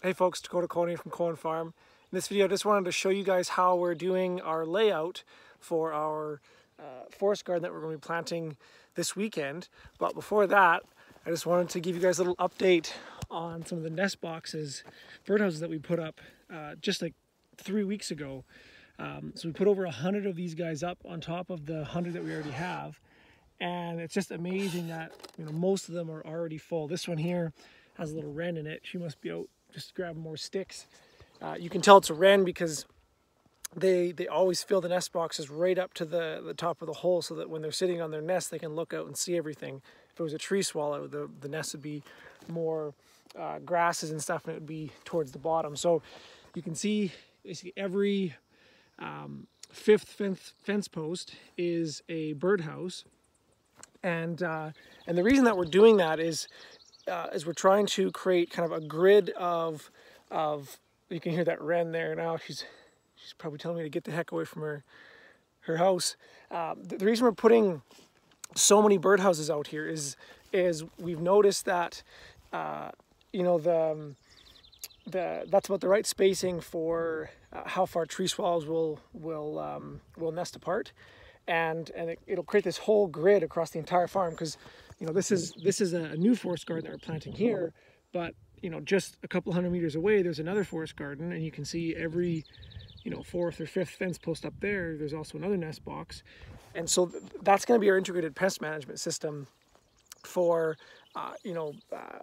Hey folks, Takota Coen from Coen Farm. In this video I just wanted to show you guys how we're doing our layout for our forest garden that we're going to be planting this weekend. But before that, I just wanted to give you guys a little update on some of the nest boxes, birdhouses that we put up just like 3 weeks ago. So we put over 100 of these guys up on top of the 100 that we already have. And it's just amazing that most of them are already full. This one here has a little wren in it. She must be out just grabbing more sticks. You can tell it's a wren because they always fill the nest boxes right up to the top of the hole, so that when they're sitting on their nest they can look out and see everything. If it was a tree swallow, the nest would be more grasses and stuff, and it would be towards the bottom. So you can see basically every fifth fence post is a birdhouse, and the reason that we're doing that is we're trying to create kind of a grid of you can hear that wren there now. She's probably telling me to get the heck away from her house. The reason we're putting so many birdhouses out here is we've noticed that that's about the right spacing for how far tree swallows will nest apart, and it'll create this whole grid across the entire farm. Because this is a new forest garden that we're planting here, but just a couple hundred meters away there's another forest garden, and you can see every fourth or fifth fence post up there, there's also another nest box. And so that's going to be our integrated pest management system for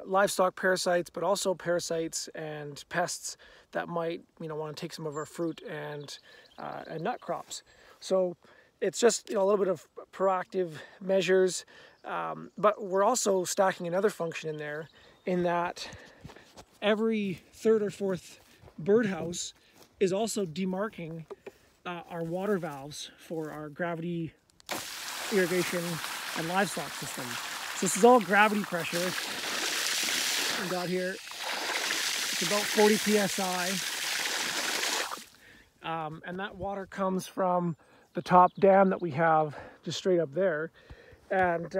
livestock parasites, but also parasites and pests that might want to take some of our fruit and nut crops. So it's just a little bit of proactive measures, but we're also stacking another function in there, in that every third or fourth birdhouse is also demarking our water valves for our gravity irrigation and livestock system. So this is all gravity pressure we got here. It's about 40 psi, and that water comes from the top dam that we have just straight up there. And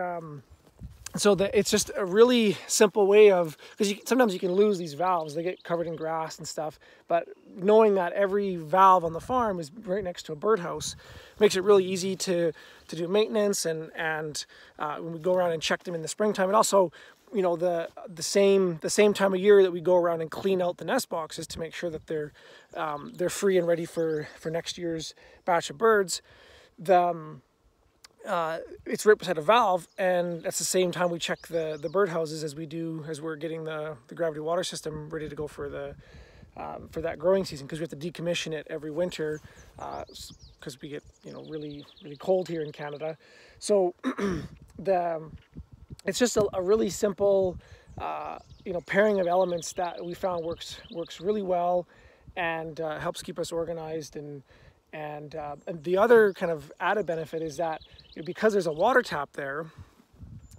so it's just a really simple way of, because sometimes you can lose these valves, they get covered in grass and stuff, but knowing that every valve on the farm is right next to a birdhouse makes it really easy to do maintenance, and when we go around and check them in the springtime, and also the same time of year that we go around and clean out the nest boxes to make sure that they're free and ready for next year's batch of birds. It's right beside a valve, and that's the same time we check the birdhouses as we're getting the gravity water system ready to go for that growing season, because we have to decommission it every winter because we get really cold here in Canada. So it's just a really simple pairing of elements that we found works really well, and helps keep us organized. And the other kind of added benefit is that because there's a water tap there,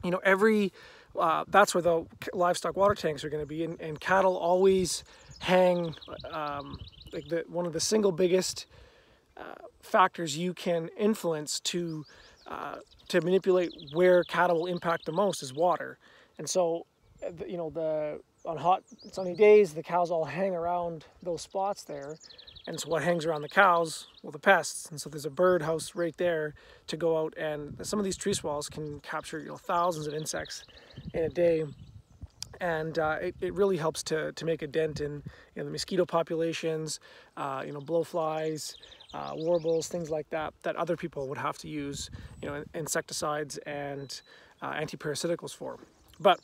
that's where the livestock water tanks are going to be, and cattle always hang one of the single biggest factors you can influence to manipulate where cattle will impact the most is water. And so on hot sunny days the cows all hang around those spots there. And so what hangs around the cows? Well, the pests. And so there's a birdhouse right there to go out, and some of these tree swallows can capture thousands of insects in a day, and it really helps to make a dent in the mosquito populations, blowflies, warbles, things like that other people would have to use insecticides and anti-parasiticals for. But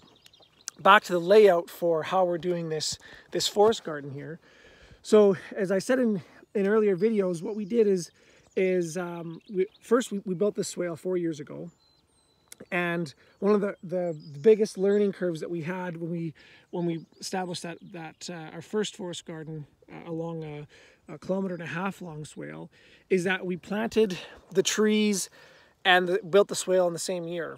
back to the layout for how we're doing this forest garden here. So as I said in earlier videos, what we did is we built this swale 4 years ago, and one of the biggest learning curves that we had when we established that our first forest garden along a 1.5 kilometer long swale is that we planted the trees and built the swale in the same year,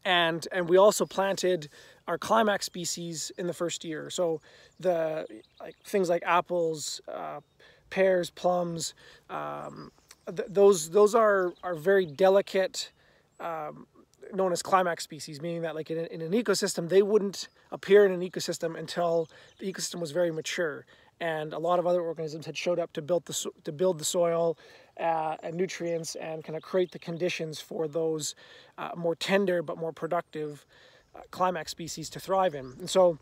and we also planted our climax species in the first year. So things like apples, pears, plums, those are very delicate known as climax species, meaning that like in an ecosystem, they wouldn't appear in an ecosystem until the ecosystem was very mature. And a lot of other organisms had showed up to build the soil and nutrients and kind of create the conditions for those more tender but more productive climax species to thrive in. And so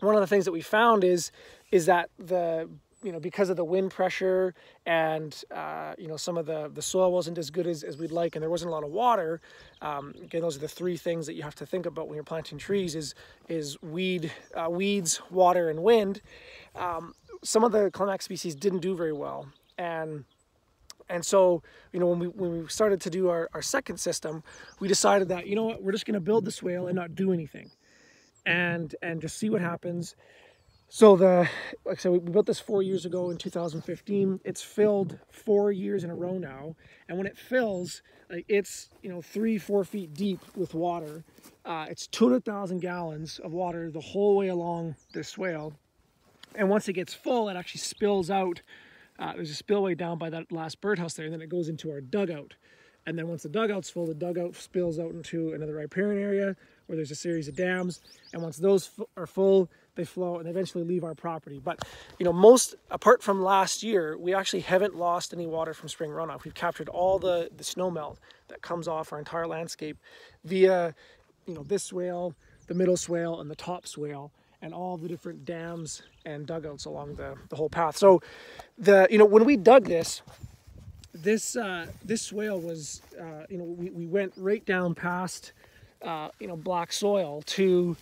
one of the things that we found is that because of the wind pressure and some of the soil wasn't as good as we'd like, and there wasn't a lot of water. Again, those are the three things that you have to think about when you're planting trees: is weeds, water, and wind. Some of the climax species didn't do very well, and so when we started to do our second system, we decided that we're just going to build the swale and not do anything, and just see what happens. So like I said, we built this 4 years ago in 2015. It's filled 4 years in a row now, and when it fills, it's 3-4 feet deep with water. It's 200,000 gallons of water the whole way along this swale, and once it gets full, it actually spills out. There's a spillway down by that last birdhouse there, and then it goes into our dugout. And then once the dugout's full, the dugout spills out into another riparian area where there's a series of dams. And once those are full, they flow and eventually leave our property. But apart from last year, we actually haven't lost any water from spring runoff. We've captured all the snow melt that comes off our entire landscape via this swale, the middle swale, and the top swale, and all the different dams and dugouts along the whole path. So when we dug this swale was we went right down past black soil to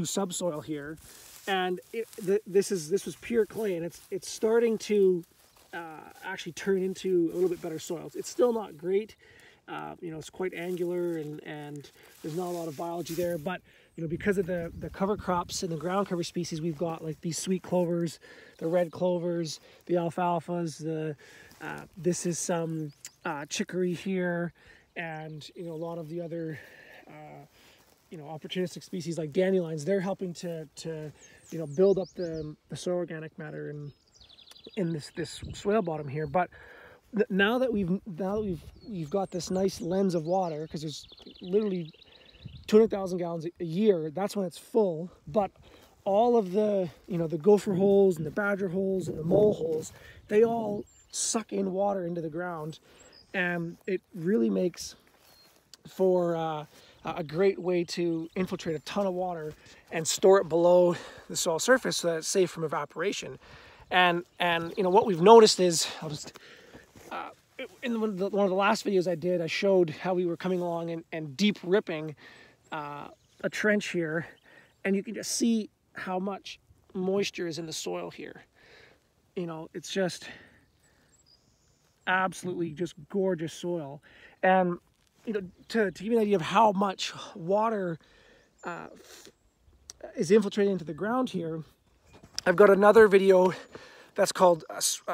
subsoil here, and this was pure clay, and it's starting to actually turn into a little bit better soil. It's still not great. It's quite angular and there's not a lot of biology there, but because of the cover crops and the ground cover species, we've got like these sweet clovers, the red clovers, the alfalfas, this is some chicory here, and a lot of the other opportunistic species like dandelions. They're helping to build up the soil organic matter in this swale bottom here. But now that we've got this nice lens of water, because there's literally 200,000 gallons a year, that's when it's full. But all of the the gopher holes and the badger holes and the mole holes, they all suck in water into the ground, and it really makes for a great way to infiltrate a ton of water and store it below the soil surface so that it's safe from evaporation. And what we've noticed is, in one of the last videos I did, I showed how we were coming along and deep ripping a trench here, and you can just see how much moisture is in the soil here. It's just absolutely just gorgeous soil. And to give you an idea of how much water is infiltrating into the ground here, I've got another video that's called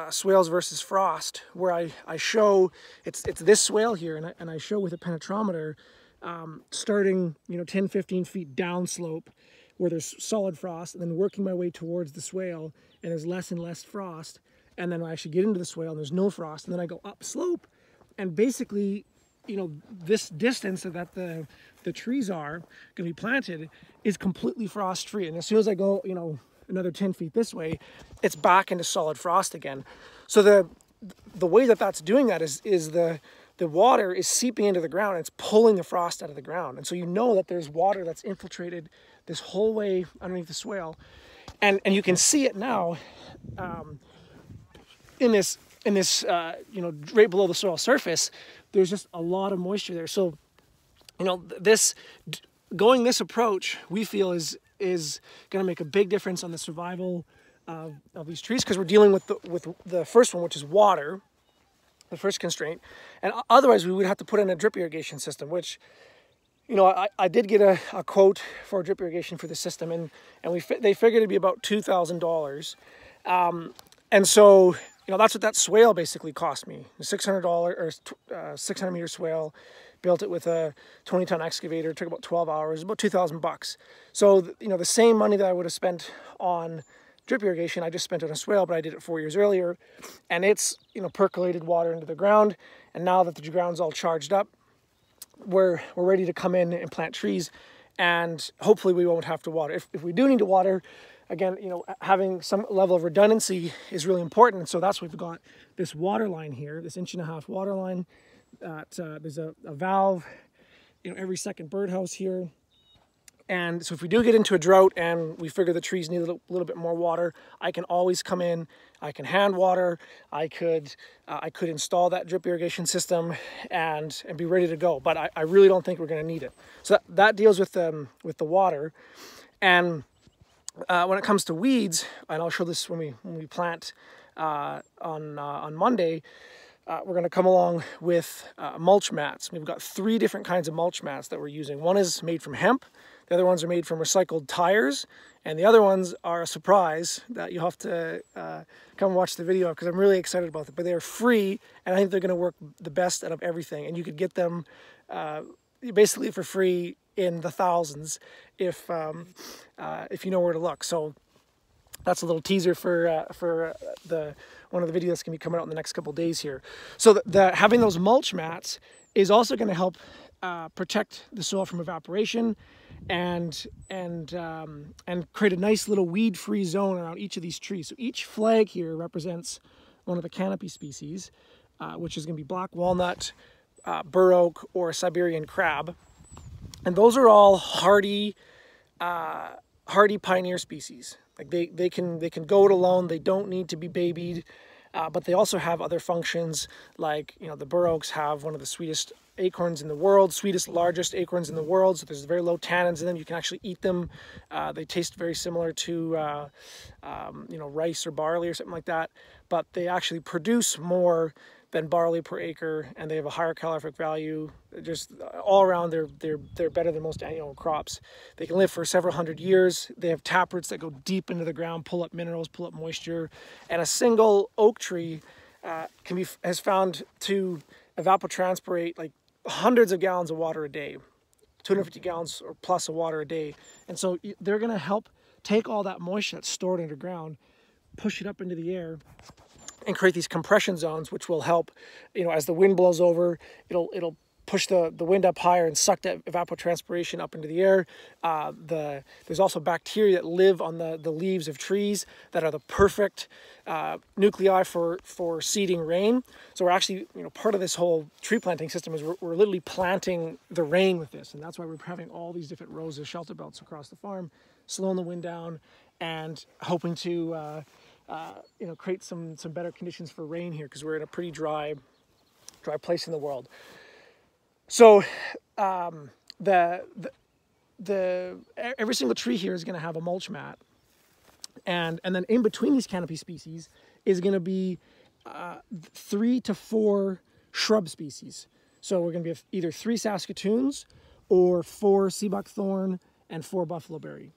Swales versus Frost, where I show it's this swale here, and I show with a penetrometer starting 10-15 feet downslope where there's solid frost, and then working my way towards the swale, and there's less and less frost, and then I actually get into the swale and there's no frost, and then I go up slope, and basically this distance that the trees are going to be planted is completely frost free. And as soon as I go another 10 feet this way, it's back into solid frost again. So the way that's doing that is the water is seeping into the ground, and it's pulling the frost out of the ground. And so that there's water that's infiltrated this whole way underneath the swale, and you can see it now in this right below the soil surface. There's just a lot of moisture there. So going this approach, we feel is going to make a big difference on the survival of these trees, because we're dealing with the first one, which is water, the first constraint. And otherwise we would have to put in a drip irrigation system, which I did get a quote for drip irrigation for the system, and they figured it'd be about $2,000. And so that's what that swale basically cost me. A $600 or 600 meter swale. Built it with a 20-ton excavator. It took about 12 hours. About $2,000. So the same money that I would have spent on drip irrigation, I just spent on a swale, but I did it 4 years earlier, and it's percolated water into the ground. And now that the ground's all charged up, we're ready to come in and plant trees, and hopefully we won't have to water. If we do need to water, again, you know, having some level of redundancy is really important. So that's why we've got this water line here, this 1.5-inch water line. There's a valve, you know, every second birdhouse here. And so if we do get into a drought and we figure the trees need a little bit more water, I can always come in, I can hand water, I could install that drip irrigation system and be ready to go. But I really don't think we're going to need it. So that deals with the water. And when it comes to weeds, and I'll show this when we plant on Monday, we're going to come along with mulch mats. We've got 3 different kinds of mulch mats that we're using. One is made from hemp, the other ones are made from recycled tires, and the other ones are a surprise that you'll have to come watch the video, because I'm really excited about them. But they're free, and I think they're going to work the best out of everything. And you could get them basically for free in the thousands if you know where to look. So that's a little teaser for one of the videos that's going to be coming out in the next couple days here. So having those mulch mats is also going to help protect the soil from evaporation and create a nice little weed-free zone around each of these trees. So each flag here represents one of the canopy species, which is going to be black walnut, bur oak, or Siberian crab. And those are all hardy pioneer species. Like they can go it alone. They don't need to be babied, but they also have other functions. Like, you know, the bur oaks have one of the sweetest acorns in the world, largest acorns in the world. So there's very low tannins in them. You can actually eat them. They taste very similar to you know, rice or barley or something like that. But they actually produce more than barley per acre, and they have a higher calorific value. Just all around, they're better than most annual crops. They can live for several hundred years. They have taproots that go deep into the ground, pull up minerals, pull up moisture. And a single oak tree has found to evapotranspirate like hundreds of gallons of water a day, 250 gallons or plus of water a day. And so they're going to help take all that moisture that's stored underground, push it up into the air, and create these compression zones, which will help, you know, as the wind blows over, it'll push the wind up higher and suck that evapotranspiration up into the air. There's also bacteria that live on the leaves of trees that are the perfect nuclei for seeding rain. So we're actually, you know, part of this whole tree planting system is we're literally planting the rain with this, and that's why we're having all these different rows of shelter belts across the farm, slowing the wind down and hoping to you know, create some better conditions for rain here, because we're in a pretty dry place in the world. So every single tree here is going to have a mulch mat, and then in between these canopy species is going to be 3 to 4 shrub species. So we're going to be either 3 Saskatoons or 4 sea buckthorn and 4 buffaloberry.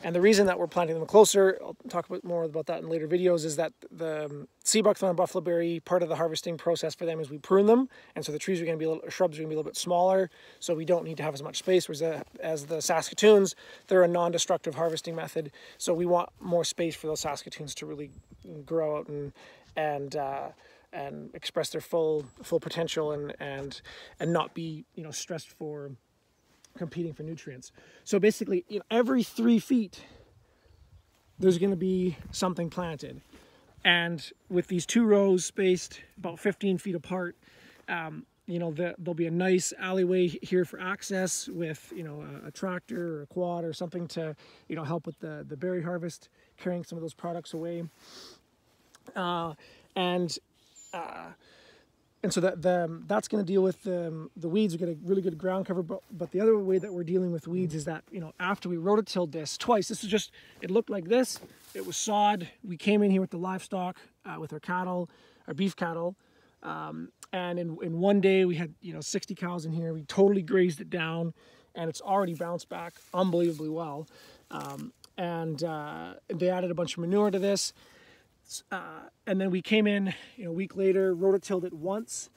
And the reason that we're planting them closer, I'll talk more about that in later videos, is that the sea buckthorn and buffaloberry, part of the harvesting process for them is we prune them. And so the trees are going to be shrubs are going to be a little bit smaller, so we don't need to have as much space. Whereas as the Saskatoons, they're a non-destructive harvesting method. So we want more space for those Saskatoons to really grow out and express their full potential and not be, you know, stressed for competing for nutrients. So basically, you know, every 3 feet there's going to be something planted, and with these 2 rows spaced about 15 feet apart, you know, there'll be a nice alleyway here for access with, you know, a tractor or a quad or something to, you know, help with the berry harvest, carrying some of those products away. And so that's going to deal with the weeds. We get a really good ground cover, but the other way that we're dealing with weeds is that, you know, after we rototilled this twice, this is just, it looked like this. It was sod. We came in here with the livestock, with our cattle, our beef cattle, and in one day we had, you know, 60 cows in here. We totally grazed it down, and it's already bounced back unbelievably well. And they added a bunch of manure to this. And then we came in, you know, a week later, rototilled it once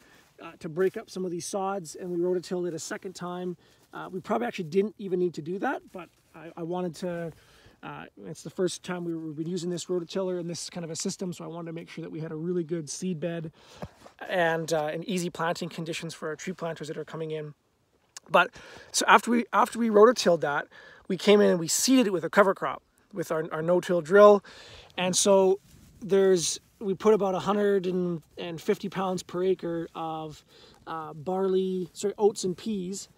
to break up some of these sods, and we rototilled it a second time. We probably actually didn't even need to do that, but I wanted to, it's the first time we've been using this rototiller in this kind of a system, so I wanted to make sure that we had a really good seed bed and easy planting conditions for our tree planters that are coming in. But so after we rototilled that, we came in and we seeded it with a cover crop with our no-till drill. And so we put about 150 pounds per acre of oats and peas,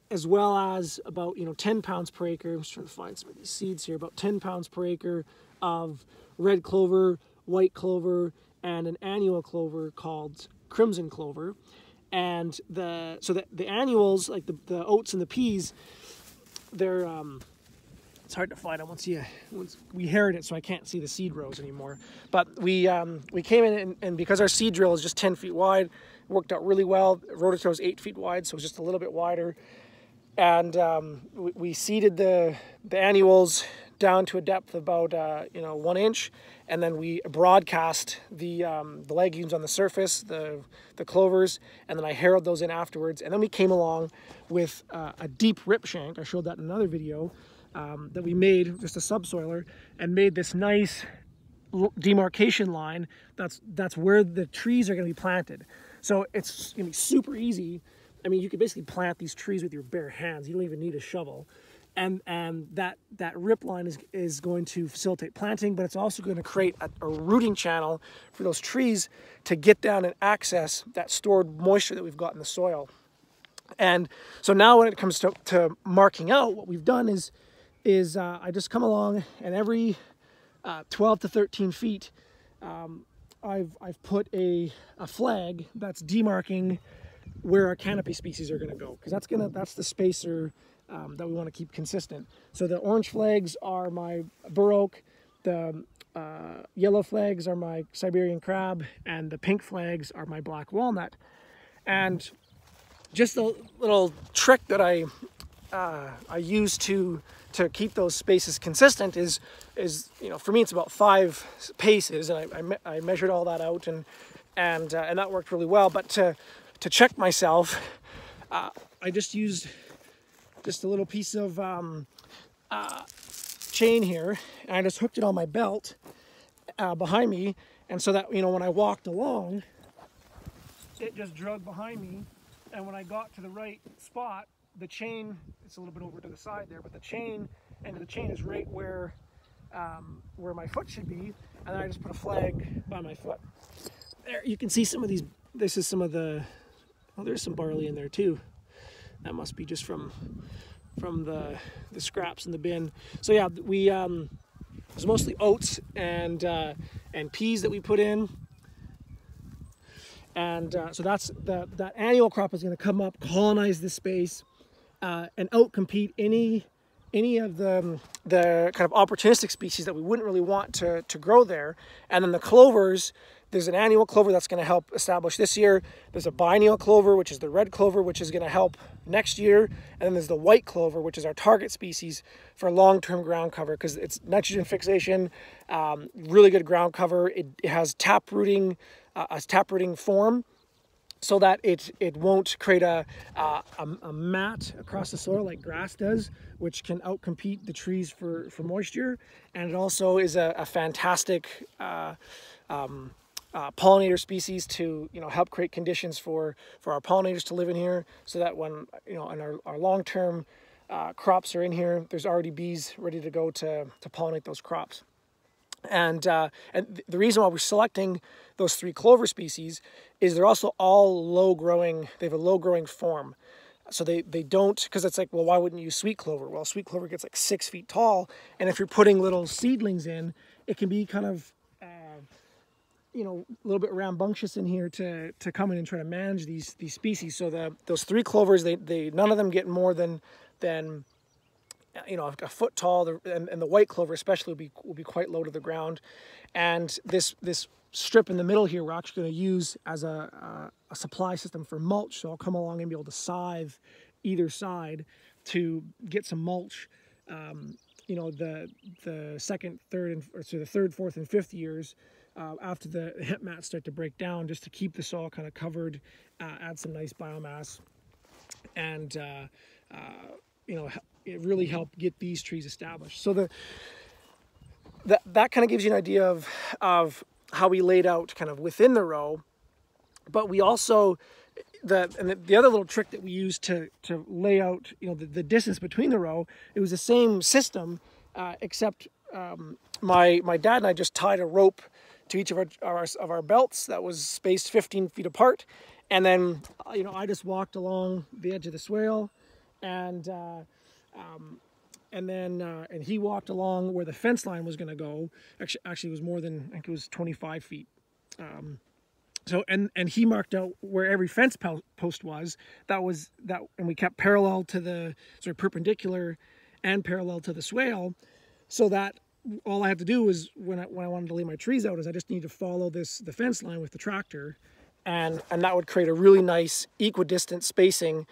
as well as about 10 pounds per acre. I'm just trying to find some of these seeds here. About 10 pounds per acre of red clover, white clover, and an annual clover called crimson clover. And the annuals, like the oats and the peas, they're it's hard to find them once we harrowed it, so I can't see the seed rows anymore. But we came in and because our seed drill is just 10 feet wide, it worked out really well. Rototill is 8 feet wide, so it was just a little bit wider. And we seeded the annuals down to a depth of about 1 inch, and then we broadcast the legumes on the surface, the clovers, and then I harrowed those in afterwards. And then we came along with a deep rip shank. I showed that in another video that we made, just a subsoiler, and made this nice demarcation line. That's where the trees are going to be planted. So it's going to be super easy. I mean, you could basically plant these trees with your bare hands. You don't even need a shovel. And that rip line is going to facilitate planting, but it's also going to create a rooting channel for those trees to get down and access that stored moisture that we've got in the soil. And so now when it comes to marking out, what we've done is I just come along, and every 12 to 13 feet, I've put a flag that's demarking where our canopy species are going to go, because that's the spacer that we want to keep consistent. So the orange flags are my bur oak, the yellow flags are my Siberian crab, and the pink flags are my black walnut. And just a little trick that I use to keep those spaces consistent is for me it's about 5 paces, and I measured all that out, and that worked really well. But to check myself, I just used just a little piece of chain here, and I just hooked it on my belt behind me, and so that when I walked along, it just drug behind me, and when I got to the right spot, the chain, it's a little bit over to the side there, but the chain is right where my foot should be, and then I just put a flag by my foot. There, you can see some of these. This is some of the. Oh, there's some barley in there too. That must be just from the scraps in the bin. So yeah, we it's mostly oats and peas that we put in, and so that's that annual crop is going to come up, colonize this space, and outcompete any of the kind of opportunistic species that we wouldn't really want to grow there. And then the clovers, there's an annual clover that's going to help establish this year. There's a biennial clover, which is the red clover, which is going to help next year. And then there's the white clover, which is our target species for long-term ground cover, because it's nitrogen fixation, really good ground cover. It has tap rooting form, so that it won't create a mat across the soil like grass does, which can outcompete the trees for moisture. And it also is a fantastic pollinator species to help create conditions for our pollinators to live in here, so that when and our long-term crops are in here, there's already bees ready to go to pollinate those crops. And the reason why we're selecting those 3 clover species is they're also all low growing. They have a low growing form, so they don't, because it's like, well, why wouldn't you use sweet clover? Well, sweet clover gets like 6 feet tall, and if you're putting little seedlings in, it can be kind of a little bit rambunctious in here to come in and try to manage these species. So those 3 clovers, they none of them get more than a foot tall, and the white clover especially will be quite low to the ground. And this strip in the middle here, we're actually going to use as a supply system for mulch. So I'll come along and be able to scythe either side to get some mulch. The second, third, the third, fourth, and fifth years after the hemp mats start to break down, just to keep the soil kind of covered, add some nice biomass, and it really helped get these trees established. So that kind of gives you an idea of how we laid out kind of within the row. But we also, the other little trick that we used to lay out, you know, the distance between the row, it was the same system, except my dad and I just tied a rope to each of our belts that was spaced 15 feet apart, and then you know, I just walked along the edge of the swale, and he walked along where the fence line was going to go. Actually, it was more than, I think it was 25 feet. So and he marked out where every fence post was. And we kept parallel to the perpendicular and parallel to the swale, so that all I had to do was when I wanted to lay my trees out is I just need to follow the fence line with the tractor, and that would create a really nice equidistant spacing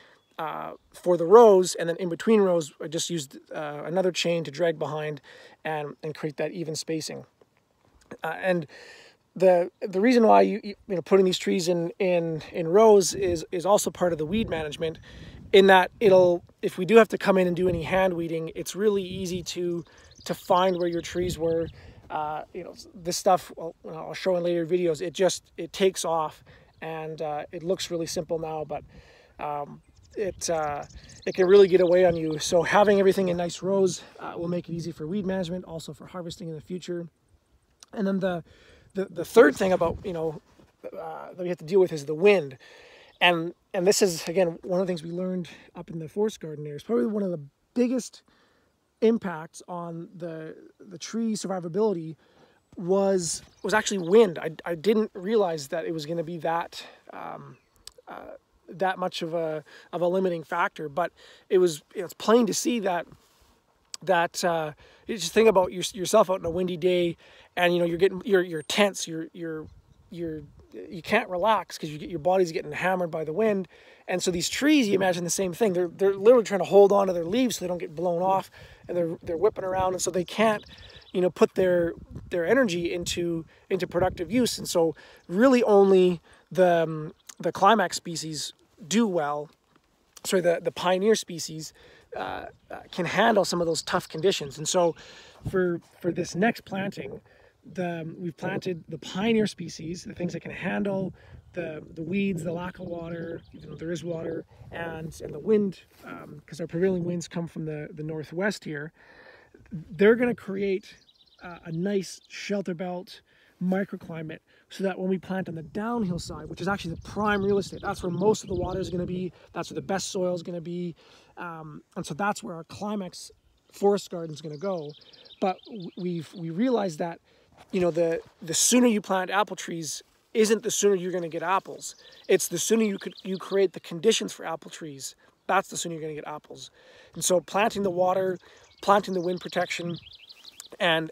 for the rows, and then in between rows I just used another chain to drag behind and create that even spacing. And the reason why you know, putting these trees in rows is also part of the weed management, in that if we do have to come in and do any hand weeding, it's really easy to find where your trees were. You know, this stuff, well, I'll show in later videos, it takes off, and it looks really simple now, but it can really get away on you. So having everything in nice rows will make it easy for weed management, also for harvesting in the future. And then the third thing about, you know, that we have to deal with is the wind. And this is, again, one of the things we learned up in the forest garden there. It's probably one of the biggest impacts on the tree survivability was actually wind. I didn't realize that it was going to be that much of a limiting factor, but it's plain to see that you just think about yourself out on a windy day, and you know, you're tense, you can't relax because your body's getting hammered by the wind. And so these trees, you imagine the same thing. They're literally trying to hold on to their leaves so they don't get blown off, and they're whipping around, and so they can't, you know, put their energy into productive use. And so really only the climax species do well. Sorry, the pioneer species can handle some of those tough conditions. And so for this next planting, we've planted the pioneer species, the things that can handle the weeds, the lack of water, even though there is water, and the wind, because our prevailing winds come from the northwest here. They're going to create a nice shelter belt microclimate, so that when we plant on the downhill side, which is actually the prime real estate, that's where most of the water is going to be, that's where the best soil is going to be, and so that's where our climax forest garden is going to go. But we realized that, you know, the sooner you plant apple trees isn't the sooner you're going to get apples. It's the sooner you create the conditions for apple trees. That's the sooner you're going to get apples. And so planting the water, planting the wind protection, and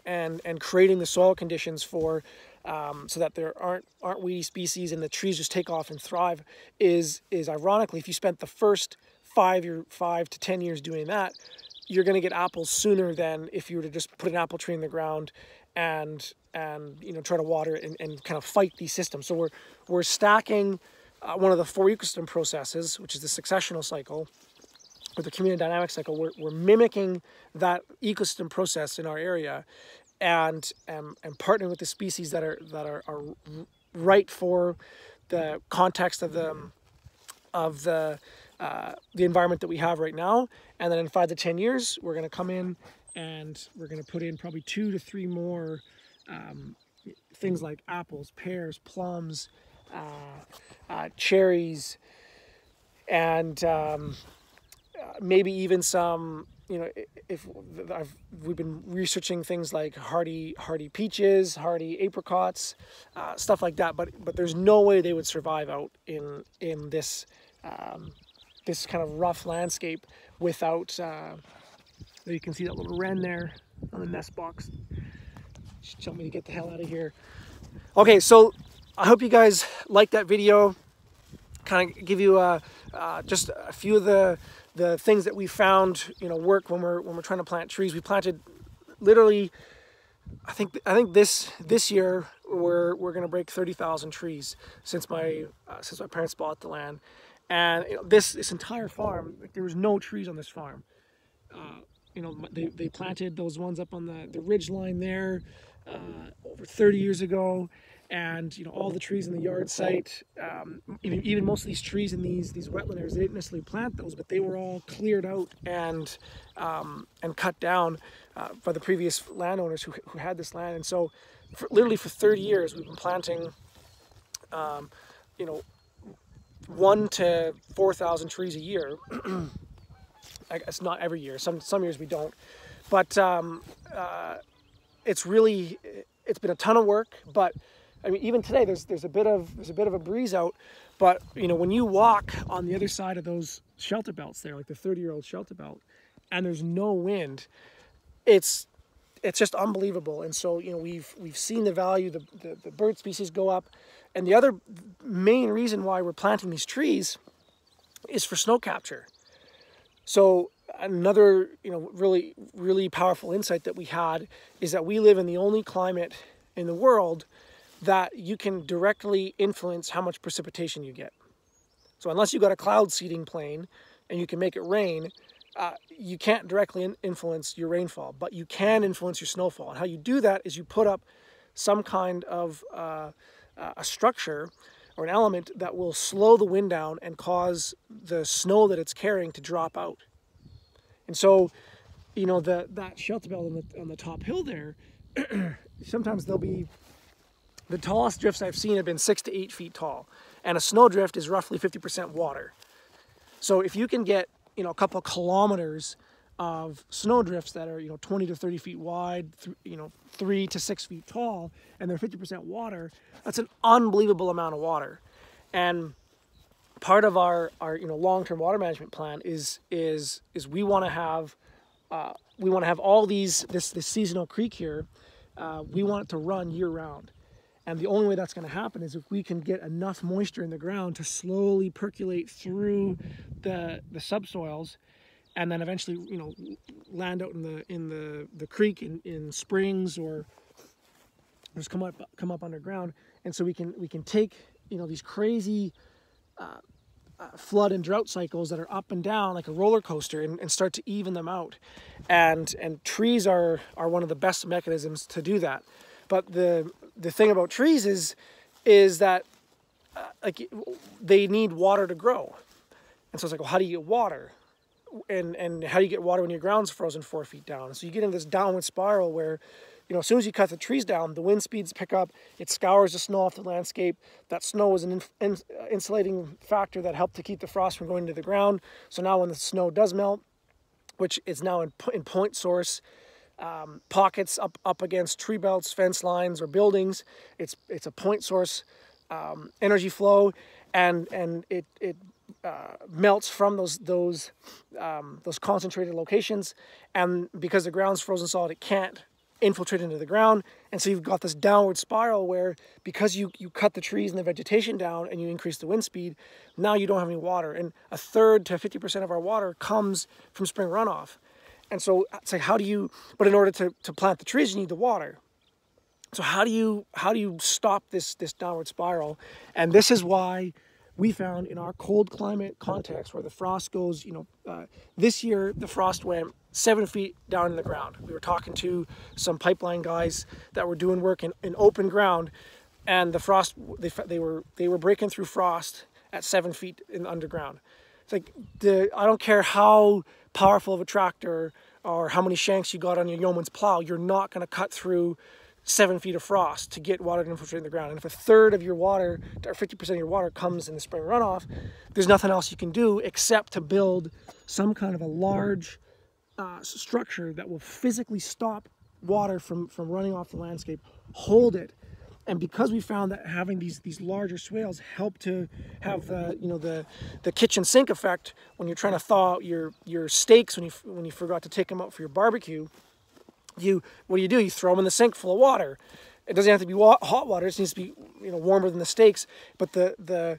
creating the soil conditions for so that there aren't weedy species and the trees just take off and thrive is ironically, if you spent the first 5 to 10 years doing that, you're going to get apples sooner than if you were to just put an apple tree in the ground and you know, try to water it and kind of fight these systems. So we're stacking one of the 4 ecosystem processes, which is the successional cycle, or the community dynamic cycle. We're mimicking that ecosystem process in our area, and partnering with the species that are right for the context of the environment that we have right now. And then in 5 to 10 years, we're going to come in and we're going to put in probably 2 to 3 more things like apples, pears, plums, cherries, and maybe even some, you know, we've been researching things like hardy peaches, hardy apricots, stuff like that. But there's no way they would survive out in this this kind of rough landscape without. There you can see that little wren there on the nest box. Just tell me to get the hell out of here. Okay, so I hope you guys liked that video. Kind of give you just a few of the things that we found, you know, work when we're trying to plant trees. We planted literally, I think this year we're going to break 30,000 trees since my parents bought the land. And you know, this entire farm, like, there was no trees on this farm. You know, they planted those ones up on the ridge line there over 30 years ago, and all the trees in the yard site, even most of these trees in these wetland areas, they didn't necessarily plant those, but they were all cleared out and cut down by the previous landowners who had this land. And so literally for 30 years we've been planting 1,000 to 4,000 trees a year. I guess not every year, some years we don't, but it's been a ton of work. But I mean, even today there's a bit of a breeze out, but when you walk on the other side of those shelter belts there, like the 30-year-old shelter belt, and there's no wind, it's just unbelievable. And so we've seen the value, the bird species go up. And the other main reason why we're planting these trees is for snow capture. So another really, really powerful insight that we had is that we live in the only climate in the world that you can directly influence how much precipitation you get. So unless you've got a cloud seeding plane and you can make it rain, you can't directly influence your rainfall, but you can influence your snowfall. And how you do that is you put up some kind of a structure or an element that will slow the wind down and cause the snow that it's carrying to drop out. And so, that shelter belt on the top hill there, sometimes they'll be, the tallest drifts I've seen have been 6 to 8 feet tall, and a snow drift is roughly 50% water. So if you can get a couple of kilometers of snow drifts that are 20 to 30 feet wide, 3 to 6 feet tall, and they're 50% water, that's an unbelievable amount of water. And part of our long-term water management plan is we want to have all this seasonal creek here. We want it to run year round. And the only way that's going to happen is if we can get enough moisture in the ground to slowly percolate through the subsoils, and then eventually, land out in the creek in springs, or just come up underground. And so we can take these crazy flood and drought cycles that are up and down like a roller coaster and start to even them out. And trees are one of the best mechanisms to do that. But the thing about trees is that they need water to grow. And so it's like, well, how do you get water? And how do you get water when your ground's frozen 4 feet down? So you get in this downward spiral where, as soon as you cut the trees down, the wind speeds pick up, it scours the snow off the landscape. That snow is an insulating factor that helped to keep the frost from going into the ground. So now when the snow does melt, which is now in point source pockets up against tree belts, fence lines, or buildings, it's a point source energy flow, and it melts from those concentrated locations. And because the ground's frozen solid, it can't infiltrate into the ground. And so you've got this downward spiral where, because you cut the trees and the vegetation down and you increase the wind speed, now you don't have any water. And 1/3 to 50% of our water comes from spring runoff. And so it's like, but in order to plant the trees, you need the water. So how do you stop this downward spiral? And this is why we found in our cold climate context, where the frost goes, this year the frost went 7 feet down in the ground. We were talking to some pipeline guys that were doing work in open ground, and the frost, they were breaking through frost at 7 feet in the underground. It's like, I don't care how powerful of a tractor or how many shanks you got on your yeoman's plow, you're not going to cut through 7 feet of frost to get water to infiltrate in the ground. And if 1/3 of your water, or 50% of your water, comes in the spring runoff, there's nothing else you can do except to build some kind of a large structure that will physically stop water from running off the landscape, hold it. And because we found that having these larger swales help to have the kitchen sink effect when you're trying to thaw out your steaks when you forgot to take them out for your barbecue, what do? You throw them in the sink full of water. It doesn't have to be hot water. It needs to be warmer than the steaks. But the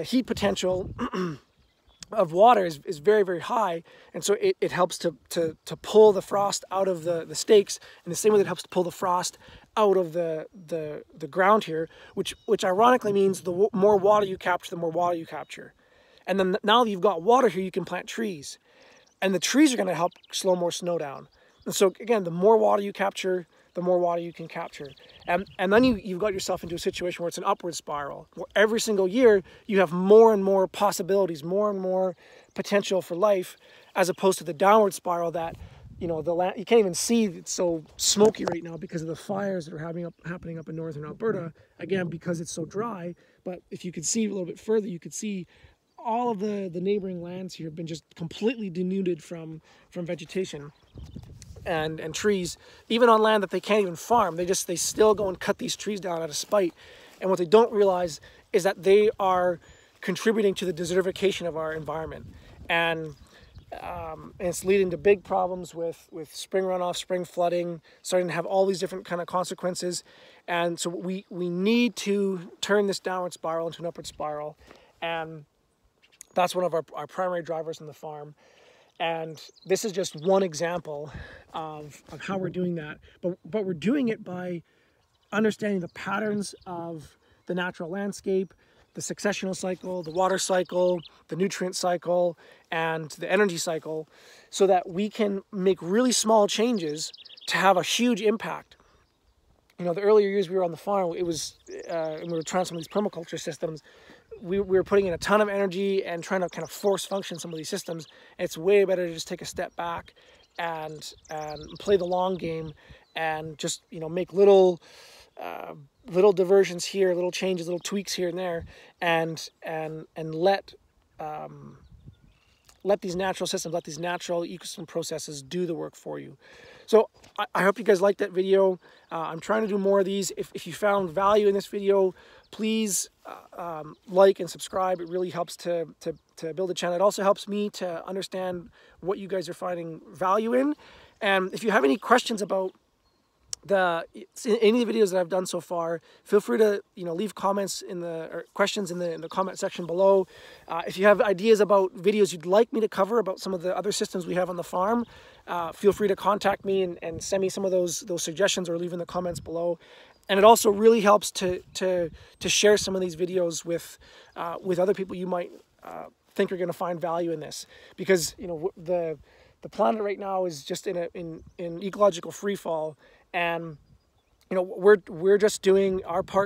heat potential of water is very, very high, and so it helps to pull the frost out of the steaks in the same way that it helps to pull the frost out of the ground here, which ironically means the more water you capture, the more water you capture. And then now that you've got water here, you can plant trees, and the trees are going to help slow more snow down. And so again, the more water you capture, the more water you can capture. And then you've got yourself into a situation where it's an upward spiral, where every single year you have more and more possibilities, more and more potential for life, as opposed to the downward spiral that, you know, the land, you can't even see. It's so smoky right now because of the fires that are happening up in northern Alberta, again, because it's so dry. But if you could see a little bit further, you could see all of the neighboring lands here have been just completely denuded from vegetation and trees, even on land that they can't even farm. They still go and cut these trees down out of spite. And what they don't realize is that they are contributing to the desertification of our environment. And it's leading to big problems with spring runoff, spring flooding, starting to have all these different kind of consequences. And so we need to turn this downward spiral into an upward spiral. And that's one of our primary drivers in the farm. And this is just one example of how we're doing that. But we're doing it by understanding the patterns of the natural landscape, the successional cycle, the water cycle, the nutrient cycle, and the energy cycle, so that we can make really small changes to have a huge impact. You know, the earlier years we were on the farm, it was, and we were trying some of these permaculture systems, we were putting in a ton of energy and trying to kind of force function some of these systems. And it's way better to just take a step back and play the long game and just, you know, make little diversions here, little changes, little tweaks here and there, and let these natural systems, let these natural ecosystem processes do the work for you. So I hope you guys liked that video. I'm trying to do more of these. If you found value in this video, please like and subscribe. It really helps to build a channel. It also helps me to understand what you guys are finding value in. And if you have any questions about any of the videos that I've done so far, feel free to, you know, leave comments or questions in the comment section below. If you have ideas about videos you'd like me to cover about some of the other systems we have on the farm, feel free to contact me and send me some of those suggestions, or leave in the comments below. And it also really helps to share some of these videos with other people you might think are going to find value in this, because, you know, the planet right now is just in ecological free fall. And, you know, we're just doing our part